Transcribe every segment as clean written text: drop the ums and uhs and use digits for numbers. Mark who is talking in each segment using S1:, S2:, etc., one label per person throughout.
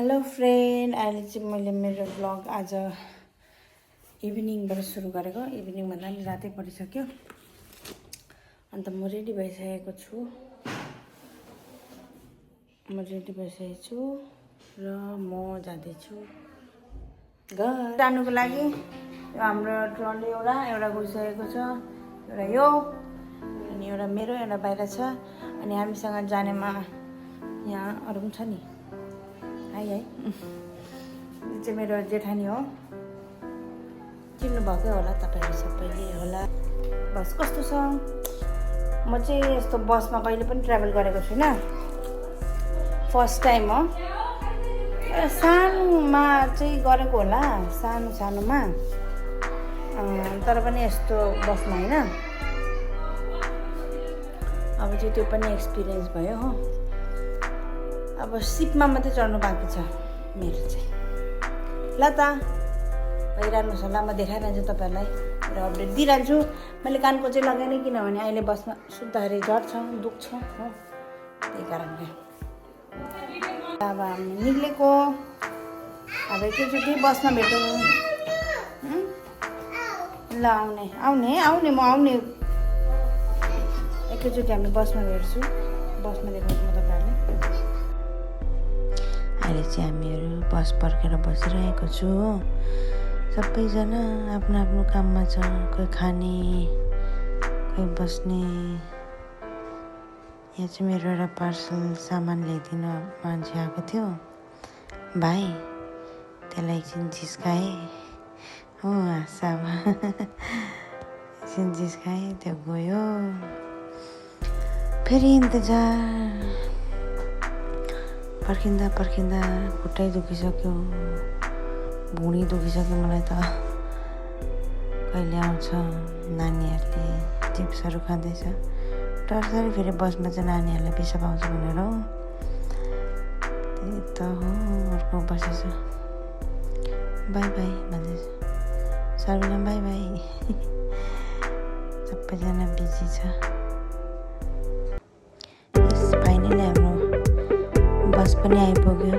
S1: Hello friend, अहिले चाहिँ मैले मेरो ब्लग आज इभिनिङबाट सुरु गरेको। इभिनिङ भन्दा पनि रातै परिसक्यो। अन्त म रेडी भइसकेको छु। र म जाँदैछु घर जानुको लागि। हाम्रो ट्रली एउटा गइसकेको छ, एउटा यो अनि एउटा मेरो, एउटा बाहिर छ। अनि हामीसँग जानेमा यहाँ अरू पनि छ नि। है यो चाहिँ मेरो जेठानी हो, चिन्नु भएकै होला तपाईँहरू सबैले होला। बस कस्तो छ? म चाहिँ यस्तो बसमा कहिले पनि ट्राभल गरेको छुइनँ, फर्स्ट टाइम हो। सानोमा चाहिँ गरेको होला, सानोमा, तर पनि यस्तो बसमा होइन। अब चाहिँ त्यो पनि एक्सपिरियन्स भयो हो। अब सिपमा मात्रै चढ्नु बाँकी छ मेरो चाहिँ। ल त भइरहनुहोस् होला, म देखाइरहन्छु तपाईँहरूलाई र अपडेट दिइरहन्छु। मैले कानको चाहिँ लगाएन, किनभने अहिले बसमा सुत्दाखेरि झर्छ, दुख्छ हो, त्यही कारणले। अब हामी निक्लेको, अब एकैचोटि बसमा भेटौँ। ल आउने म आउने, एकैचोटि हामी बसमा भेट्छु। बसमा देखाउँछु म तपाईँहरूलाई। अहिले चाहिँ हामीहरू बस पर्खेर बसिरहेको छु हो। सबैजना आफ्नो आफ्नो काममा छ, कोही खाने, कोही बस्ने। यहाँ चाहिँ मेरो एउटा पार्सल सामान ल्याइदिन मान्छे आएको थियो, भाइ। त्यसलाई एकछिन जिस्काएँ हो, हाँसामा एकछिन जिस्काएँ, त्यो गयो। फेरि इन्तजार, पर्खिँदा खुट्टै दुखिसक्यो, भुँडी दुखिसक्यो मलाई त। कहिले आउँछ? नानीहरूले चिप्सहरू खाँदैछ। टर्सरी फेरि बसमा चाहिँ नानीहरूलाई पिसाब आउँछ भनेर हो। त्यही त हो, अर्को बसेछ। बाई बाई भन्दैछ, सर्विना बाई बाई। सबैजना बिजी छ। फाइनली हाम्रो बस पनि आइपुग्यो,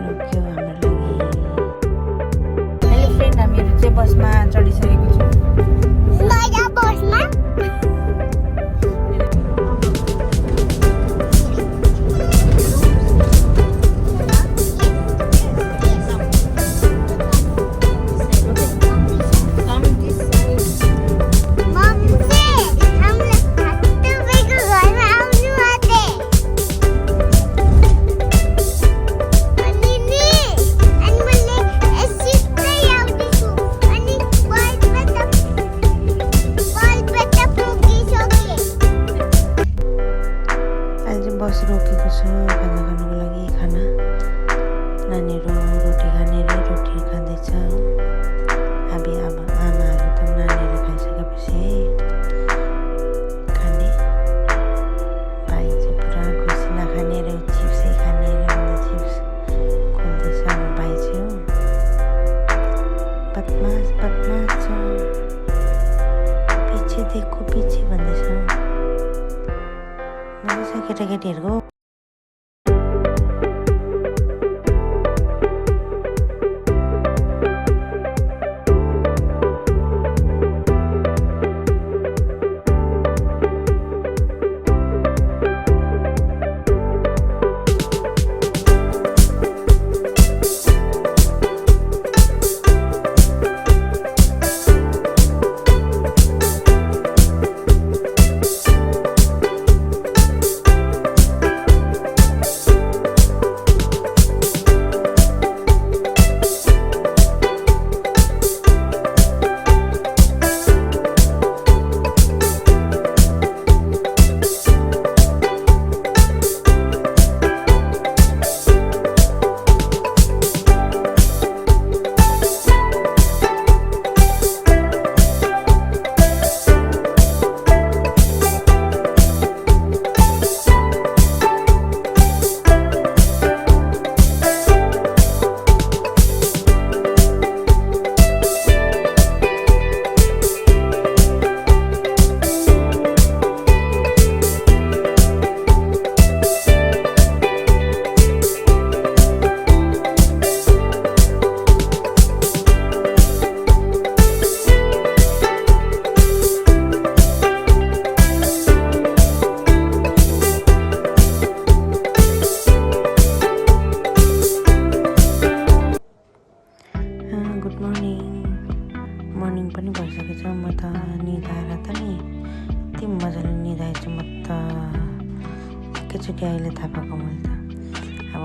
S1: रोक्यो हाम्रो लागि। हेलो फ्रेन्ड, हामीहरू चाहिँ बसमा चढिसकेको छौँ।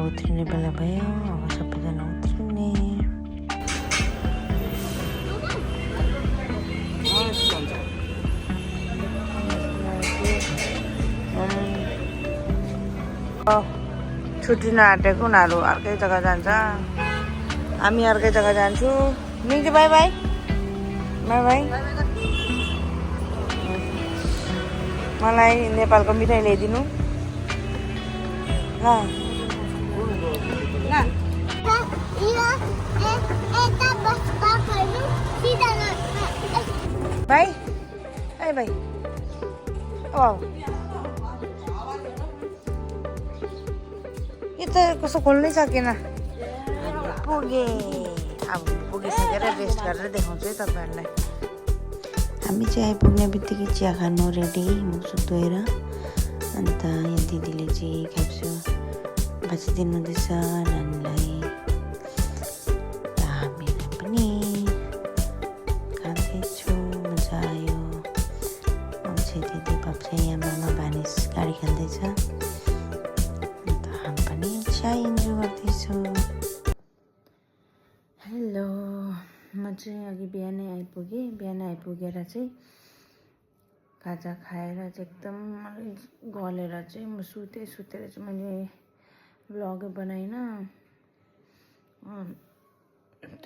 S1: उत्रिने बेला भयो। अब सबैजना उत्रिने। छुट्टिन आँटेको उनीहरू अर्कै जग्गा जान्छ, हामी अर्कै जग्गा जान्छु। मिङ्की बाई बाई बाई बाई। मलाई नेपालको मिठाई ल्याइदिनु ल। भाइ है भाइ यो त कस्तो खोल्नै सकेन। पुगे अब पुगिसकेर रेस्ट गरेर देखाउँछु है तपाईँहरूलाई। हामी चाहिँ आइपुग्ने बित्तिकै चिया खानु रेडी, मुखसुख धोएर। अन्त यहाँ दिदीले चाहिँ क्याप्सु बाँचिदिनु हुँदैछ नानीलाई, र हामीलाई पनि खाँदैछु। मजा आयो। अक्षय दिदी पप्छे यहाँ मामा भानिस गाडी खाँदैछ, अन्त हामी पनि चिया इन्जोय गर्दैछु। हेलो, म चाहिँ अघि बिहानै आइपुगेँ। बिहान आइपुगेर चाहिँ खाजा खाएर चाहिँ एकदम गलेर चाहिँ म सुतेर चाहिँ मैले भ्लग बनाइनँ। अन्त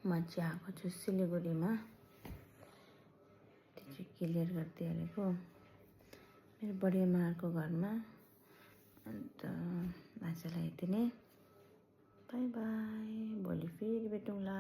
S1: म चाहिँ आएको छु सिलगढीमा, त्यो चाहिँ क्लियर गरिदिइहालेको मेरो बडियामाहरूको घरमा। अन्त आजलाई यति नै, बाई बाई, भोलि फेरि भेटौँला।